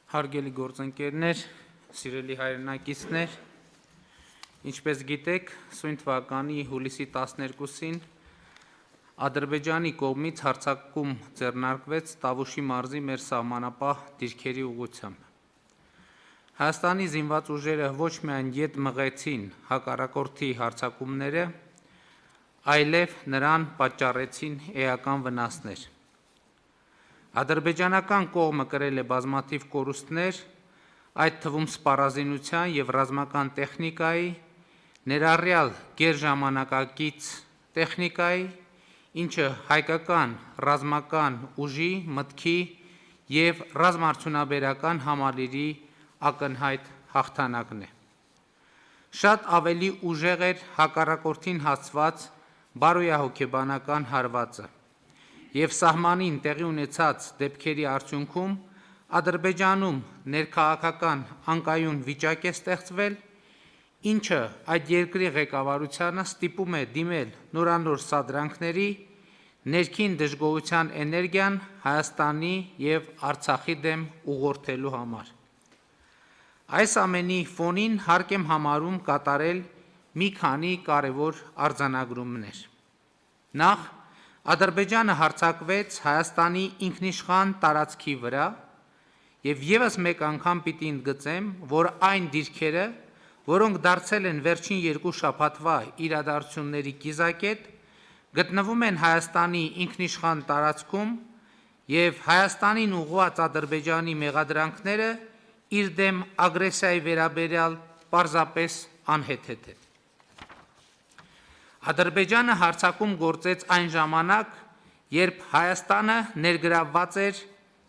Հարգելի գործընկերներ, սիրելի հայրենակիցներ, ինչպես գիտեք, սույն թվականի հուլիսի 12-ին Ադրբեջանի կողմից հարձակում ձեռնարկվեց Տավուշի մարզի մեր սահմանապահ դիրքերի ուղղությամբ։ Հայաստանի զինված ուժերը ոչ միայն ետ մղեցին հակառակորդի հարձակումները, այլև նրան պատճառեցին էական վնասներ։ Ադրբեջանական կողմը կրել է բազմաթիվ կորուստներ, այդ թվում սպառազինության և ռազմական տեխնիկայի, ներառյալ գերժամանակակից տեխնիկայի, ինչը հայկական ռազմական ուժի, մտքի և ռազմաարդյունաբերական համալիրի ակնհայտ հաղթանակն է։ Շատ ավելի ուժեղ էր հակառակորդին հասցված բարոյահոգեբանական հարվածը, և սահմանին տեղի ունեցած դեպքերի արդյունքում Ադրբեջանում ներքաղաքական անկայուն վիճակ է ստեղծվել, ինչը այդ երկրի ղեկավարությանը ստիպում է դիմել նորանոր սադրանքների, ներքին դժգոհության էներգիան Հայաստանի և Արցախի դեմ ուղղորդելու համար։ Այս ամենի ֆոնին հարկ եմ համարում կատարել մի քանի կարևոր արձանագրումներ։ Նախ, Ադրբեջանը հարձակվեց Հայաստանի ինքնիշխան տարածքի վրա, և ևս մեկ անգամ պիտի ընդգծեմ, որ այն դիրքերը, որոնք դարձել են վերջին երկու շաբաթվա իրադարձությունների կիզակետ, գտնվում են Հայաստանի ինքնիշխան տարածքում և Հայաստանին ուղղված Ադրբեջանի մեղադրանքները իր դեմ ագրեսիայի վերաբերյալ պարզապես անհեթեթ են։ Ադրբեջանը հարձակում գործեց այն ժամանակ, երբ Հայաստանը ներգրավված էր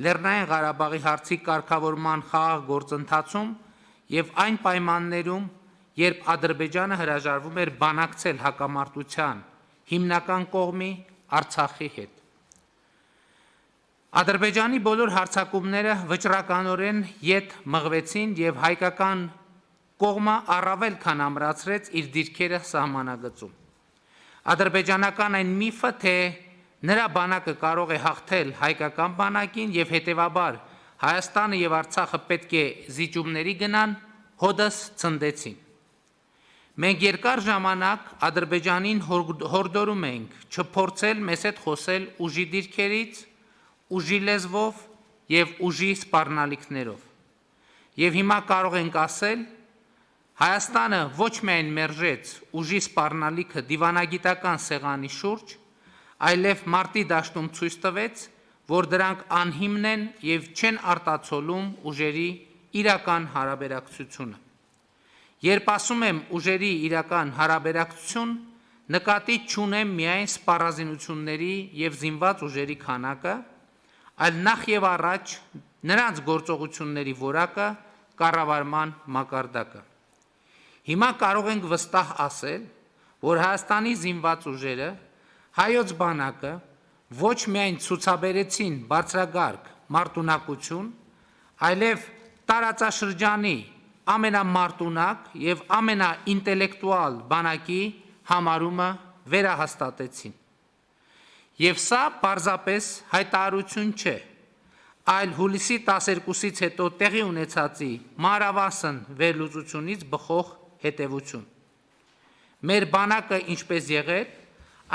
Լեռնային Ղարաբաղի հարցի կարգավորման խաղաղ գործընթացում և այն պայմաններում, երբ Ադրբեջանը հրաժարվում էր բանակցել հակամարտության հիմնական կողմի Արցախի հետ։ Ադրբեջանի բոլոր հարձակումները վճռականորեն ետ մղվեցին և հայկական կողմը առավել քան ամրացրեց իր դիրքերը սահմանագծում։ Ադրբեջանական այն միֆը, թե նրա բանակը կարող է հաղթել հայկական բանակին և հետևաբար Հայաստանը և Արցախը պետք է զիջումների գնան, հօդս ցնդեցին։ Մենք երկար ժամանակ Ադրբեջանին հորդորում ենք չփորձել մեզ հետ խոսել ուժի դիրքերից, ուժի լեզվով և ուժի սպառնալիքներով։ Եվ հիմա կարող ենք ասել, Հայաստանը ոչ միայն մերժեց ուժի սպառնալիքը դիվանագիտական սեղանի շուրջ, այլև մարտի դաշտում ցույց տվեց, որ դրանք անհիմն են և չեն արտացոլում ուժերի իրական հարաբերակցությունը։ Երբ ասում եմ ուժերի իրական հարաբերակցություն, նկատի չունեմ միայն սպառազինությունների և զինված ուժերի քանակը, այլ նախ և առաջ նրանց գործողությունների որակը, կառավարման մակարդակը։ Հիմա կարող ենք վստահ ասել, որ Հայաստանի զինված ուժերը, հայոց բանակը ոչ միայն ցուցաբերեցին բարձրագարկ մարտունակություն, այլև տարածաշրջանի ամենամարտունակ և ամենաինտելեկտուալ բանակի համարումը վերահաստատեցին։ Եվ սա պարզապես հայտարարություն չէ, այլ հուլիսի 12-ից հետո տեղի ունեցածի մանրավասն վերլուծությունից բխող հետևություն։ Մեր բանակը ինչպես եղել,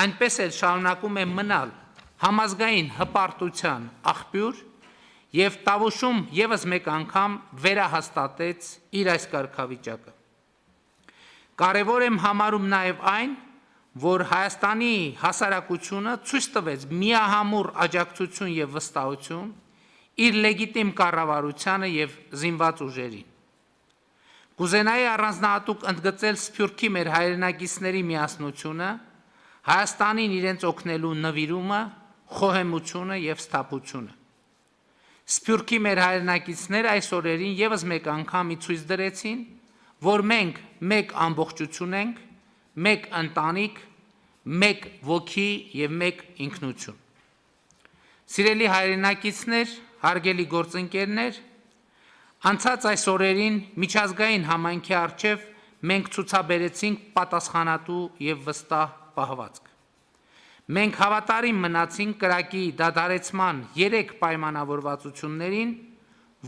այնպես էլ շարունակում է մնալ համազգային հպարտության աղբյուր և Տավուշում ևս մեկ անգամ վերահաստատեց իր այս կարգավիճակը։ Կարևոր եմ համարում նաև այն, որ Հայաստանի հասարակությունը ցույց տվեց միահամուռ աջակցություն և վստահություն իր լեգիտիմ կառավարությանը և զինված ուժերին։ Կուզենայի առանձնահատուկ ընդգծել Սփյուռքի մեր հայրենակիցների միասնությունը, Հայաստանին իրենց օգնելու նվիրումը, խոհեմությունը և սթափությունը։ Սփյուռքի մեր հայրենակիցները այս օրերին ևս մեկ անգամ ցույց դրեցին, որ մենք մեկ ամբողջություն ենք, մեկ ընտանիք, մեկ ոգի և մեկ ինքնություն։ Սիրելի հայրենակիցներ, հարգելի գործընկերներ, անցած այս օրերին միջազգային համայնքի առջև մենք ցուցաբերեցինք պատասխանատու և վստահ պահվածք։ Մենք հավատարիմ մնացինք կրակի դադարեցման 3 պայմանավորվածություններին,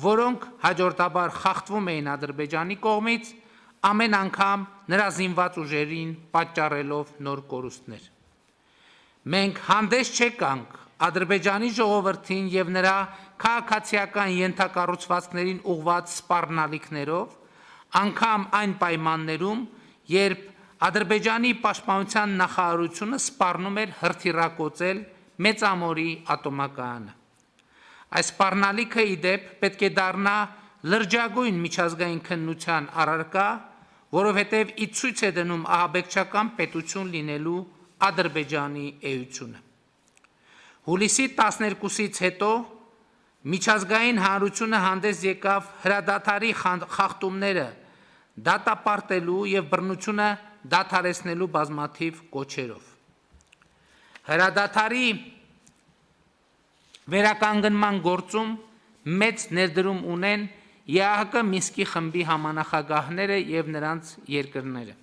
որոնք հաջորդաբար խախտվում էին Ադրբեջանի կողմից, ամեն անգամ նրա զինված ուժերին պատճառելով նոր կորուստներ։ Մենք հանդես չեկանք Ադրբեջանի ժողովրդին և նրա քաղաքացիական ենթակառուցվածքներին ուղղված սպառնալիքներով, անգամ այն պայմաններում, երբ Ադրբեջանի պաշտպանության նախարարությունը սպառնում էր հրթիռակոծել Մեծամորի ատոմակայանը։ Այս սպառնալիքը ի դեպ պետք է դառնա լրջագույն միջազգային քննության առարկա, որովհետև ի ցույց է դնում ահաբեկչական պետություն լինելու Ադրբեջանի էությունը։ Հուլիսի 12-ից հետո միջազգային հանրությունը հանդես եկավ հրադադարի խախտումները դատապարտելու և բռնությունը դադարեցնելու բազմաթիվ կոչերով։ Հրադադարի վերականգնման գործում մեծ ներդրում ունեն ԵԱՀԿ Մինսկի խմբի համանախագահները և նրանց երկրները։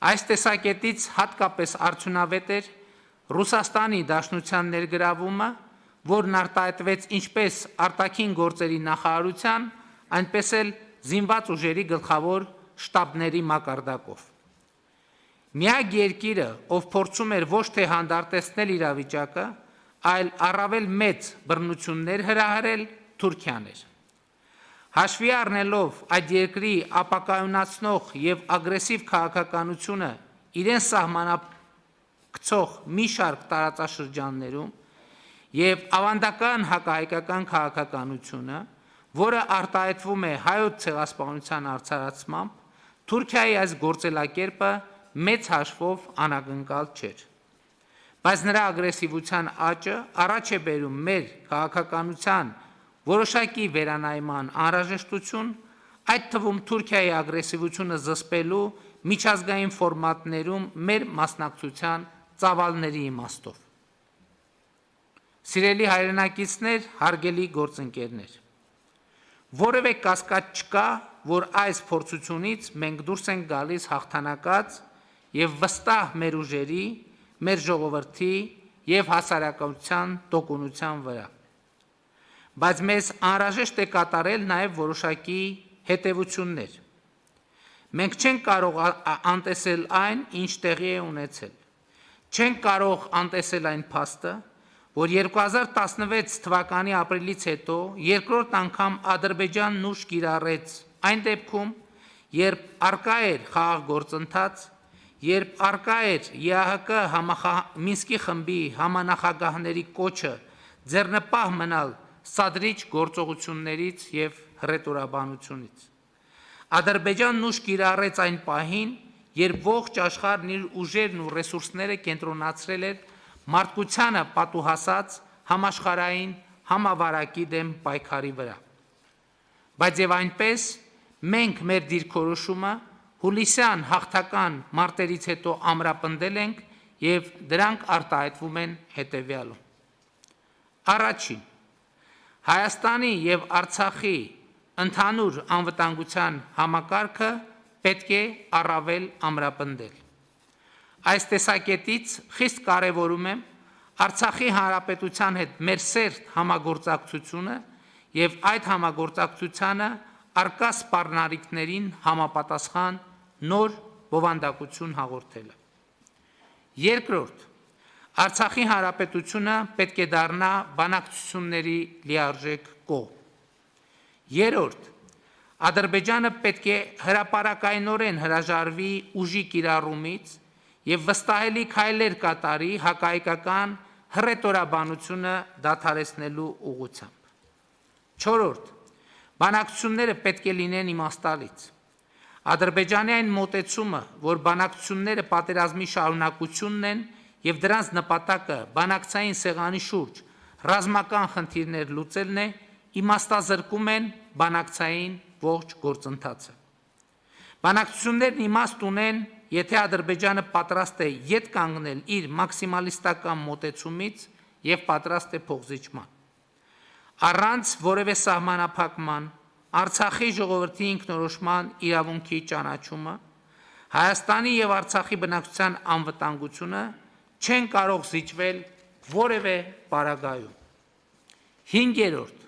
Այս տեսակետից հատկապես արդյունավետ էր Ռուսաստանի Դաշնության ներգրավումը, որն արտահայտվեց ինչպես արտաքին գործերի նախարարության, այնպես էլ զինված ուժերի գլխավոր շտաբների մակարդակով։ Միակ երկիրը, ով փորձում էր ոչ թե հանդարտեցնել իրավիճակը, այլ առավել մեծ բռնություններ հրահրել, Թուրքիան էր։ Հաշվի առնելով այդ երկրի ապակայունացնող և ագրեսիվ քաղաքականությունը իրեն սահմանակցող մի շարք տարածաշրջաններում և ավանդական հակահայկական քաղաքականությունը, որը արտահայտվում է հայոց ցեղասպանության արդարացմամբ, Թուրքիայի այս գործելակերպը մեծ հաշվով անակնկալ չէր։ Բայց նրա ագրեսիվության աճը առաջ է բերում մեր քաղաքականության որոշակի վերանայման անհրաժեշտություն, այդ թվում Թուրքիայի ագրեսիվությունը զսպելու միջազգային ֆորմատներում մեր մասնակցության ծավալների իմաստով։ Սիրելի հայրենակիցներ, հարգելի գործընկերներ, որևէ կասկած չկա, որ այս փորձությունից մենք դուրս ենք գալիս հաղթանակած և վստահ մեր ուժերի, մեր ժողովրդի և հասարակության տոկունության վրա։ Բայց մեզ անհրաժեշտ է կատարել նաև որոշակի հետևություններ։ Մենք չենք կարող անտեսել այն, ինչ տեղի է ունեցել։ Չենք կարող անտեսել այն փաստը, որ 2016 թվականի ապրիլից հետո երկրորդ անգամ Ադրբեջանն ուժ կիրառեց այն դեպքում, երբ առկա էր խաղաղ գործընթաց, երբ առկա էր ԵԱՀԿ Մինսկի խմբի համանախագահների կոչը ձեռնպահ մնալ սադրիչ գործողություններից և հռետորաբանությունից։ Ադրբեջանն ուժ կիրառեց այն պահին, երբ ողջ աշխարհն իր ուժերն ու ռեսուրսները կենտրոնացրել էր մարդկությանը պատուհասած համաշխարհային համավարակի դեմ պայքարի վրա։ Բայց և այնպես մենք մեր դիրքորոշումը հուլիսյան հաղթական մարտերից հետո ամրապնդել ենք և դրանք արտահայտվում են հետևյալում։ Առաջին, Հայաստանի և Արցախի ընդհանուր անվտանգության համակարգը պետք է առավել ամրապնդել։ Այս տեսակետից խիստ կարևորում եմ Արցախի Հանրապետության հետ մեր սերտ համագործակցությունը և այդ համագործակցությանը առկա սպառնալիքներին համապատասխան նոր բովանդակություն հաղորդելը։ Երկրորդ, Արցախի Հանրապետությունը պետք է դառնա բանակցությունների լիարժեք կողմ։ Երրորդ, Ադրբեջանը պետք է հրապարակայնորեն հրաժարվի ուժի կիրառումից և վստահելի քայլեր կատարի հակահայկական հռետորաբանությունը դադարեցնելու ուղղությամբ։ Չորրորդ, բանակցությունները պետք է լինեն իմաստալից։ Ադրբեջանի այն մոտեցումը, որ բանակցությունները պատերազմի շարունակությունն են և դրանց նպատակը բանակցային սեղանի շուրջ ռազմական խնդիրներ լուծելն է, իմաստազրկում են բանակցային ողջ գործընթացը։ Բանակցություններն իմաստ ունեն, եթե Ադրբեջանը պատրաստ է ետ կանգնել իր մաքսիմալիստական մոտեցումից և պատրաստ է փոխզիջման։ Առանց որևէ սահմանափակման, Արցախի ժողովրդի ինքնորոշման իրավունքի ճանաչումը, Հայաստանի և Արցախի բնակչության անվտանգությունը չեն կարող զիջվել որևէ պարագայում։ Հինգերորդ,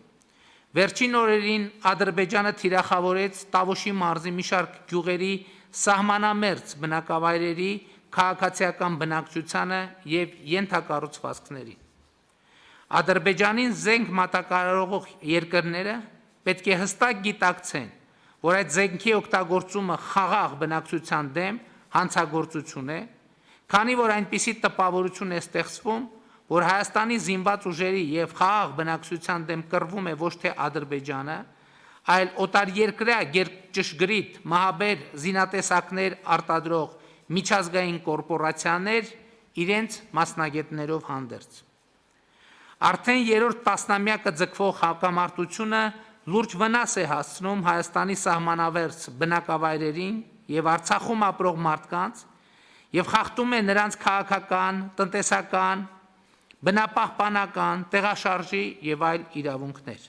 Վերջին օրերին Ադրբեջանը թիրախավորեց Տավուշի մարզի մի շարք գյուղերի սահմանամերձ բնակավայրերի քաղաքացիական բնակչությանը և ենթակառուցվածքներին։ Ադրբեջանին զենք մատակարարող երկրները պետք է հստակ գիտակցեն, որ այդ զենքի օգտագործումը խաղաղ բնակչության դեմ հանցագործություն է, քանի որ այնպիսի տպավորություն է ստեղծվում, որ Հայաստանի զինված ուժերի և խաղաղ բնակչության դեմ կռվում է ոչ թե Ադրբեջանը, այլ օտարերկրյա ճշգրիտ մահաբեր զինատեսակներ արտադրող միջազգային կորպորացիաներ իրենց մասնագետներով հանդերձ։ Արդեն երրորդ տասնամյակը ձգվող հակամարտությունը լուրջ վնաս է հասցնում Հայաստանի սահմանավերձ բնակավայրերին և Արցախում ապրող մարդկանց և խախտում է նրանց քաղաքական, տնտեսական, բնապահպանական, տեղաշարժի և այլ իրավունքներ։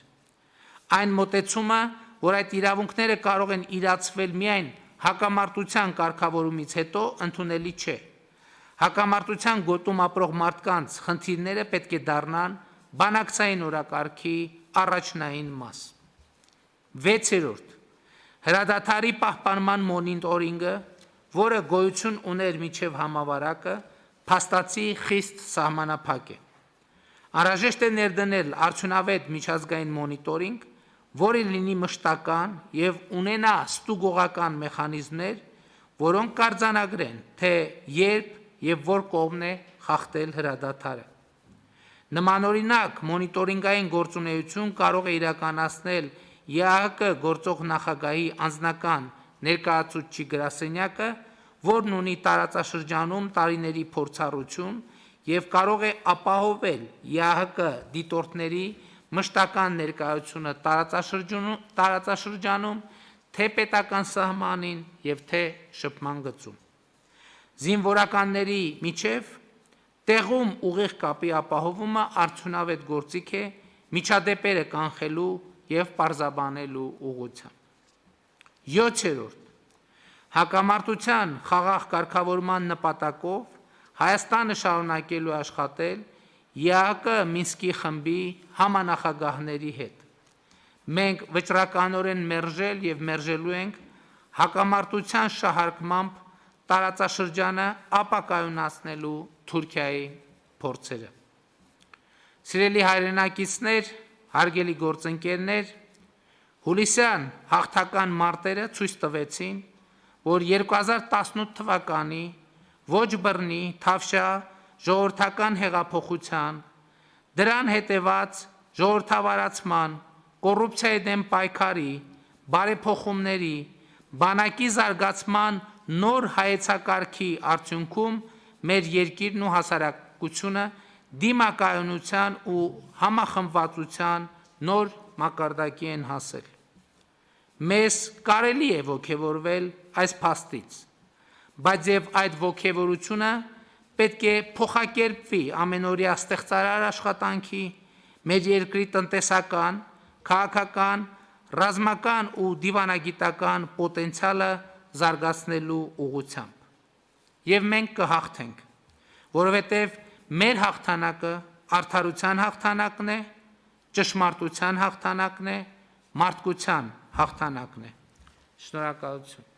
Այն մոտեցումը, որ այդ իրավունքները կարող են իրացվել միայն հակամարտության կարգավորումից հետո, ընդունելի չէ։ Հակամարտության գոտում ապրող մարդկանց խնդիրները պետք է դառնան բանակցային օրակարգի առաջնային մաս։ 6. Հրադադարի պահպանման մոնիտորինգը, որը գոյություն ուներ մինչև համավարակը, փաստացի խիստ սահմանափակ է։ Անհրաժեշտ է ներդնել արդյունավետ միջազգային մոնիտորինգ, որը լինի մշտական և ունենա ստուգողական մեխանիզմներ, որոնք կարձանագրեն, թե երբ և որ կողմն է խախտել հրադադարը։ Նմանօրինակ մոնիտորինգային գործունեություն կարող է իրականացնել ԵԱՀԿ գործող նախագահի անձնական ներկայացուցչի գրասենյակը, որն ունի տարածաշրջանում տարիների փորձառություն և կարող է ապահովել ԵԱՀԿ դիտորդների մշտական ներկայությունը տարածաշրջանում, թե պետական սահմանին և թե շփման գծում։ Զինվորականների միջև տեղում ուղիղ կապի ապահովումը արդյունավետ գործիք է միջադեպերը կանխելու և պարզաբանելու ուղղությամբ։ 7. Հակամարտության խաղաղ կարգավորման նպատակով Հայաստանը շարունակելու է աշխատել ԵԱՀԿ Մինսկի խմբի համանախագահների հետ։ Մենք վճռականորեն մերժել և մերժելու ենք հակամարտության շահարկմամբ տարածաշրջանը ապակայունացնելու Թուրքիայի փորձերը։ Սիրելի հայրենակիցներ, հարգելի գործընկերներ, հուլիսյան հաղթական մարտերը ցույց տվեցին, որ 2018 թվականի ոչ բռնի, թավշյա, ժողովրդական հեղափոխության, դրան հետևած ժողովրդավարացման, կոռուպցիայի դեմ պայքարի, բարեփոխումների, բանակի զարգացման նոր հայեցակարգի արդյունքում մեր երկիրն ու հասարակությունը դիմակայունության ու համախմբվածության նոր մակարդակի են հասել։ Մեզ կարելի է ոգևորվել այս փաստից, բայց և այդ ոգևորությունը պետք է փոխակերպվի ամենօրյա ստեղծարար աշխատանքի, մեր երկրի տնտեսական, քաղաքական, ռազմական ու դիվանագիտական պոտենցիալը զարգացնելու ուղղությամբ։ Եվ մենք կհաղթենք, որովհետև մեր հաղթանակը արդարության հաղթանակն է, ճշմարտության հաղթանակն է, մարդկության հաղթանակն է։ Շնորհակալություն։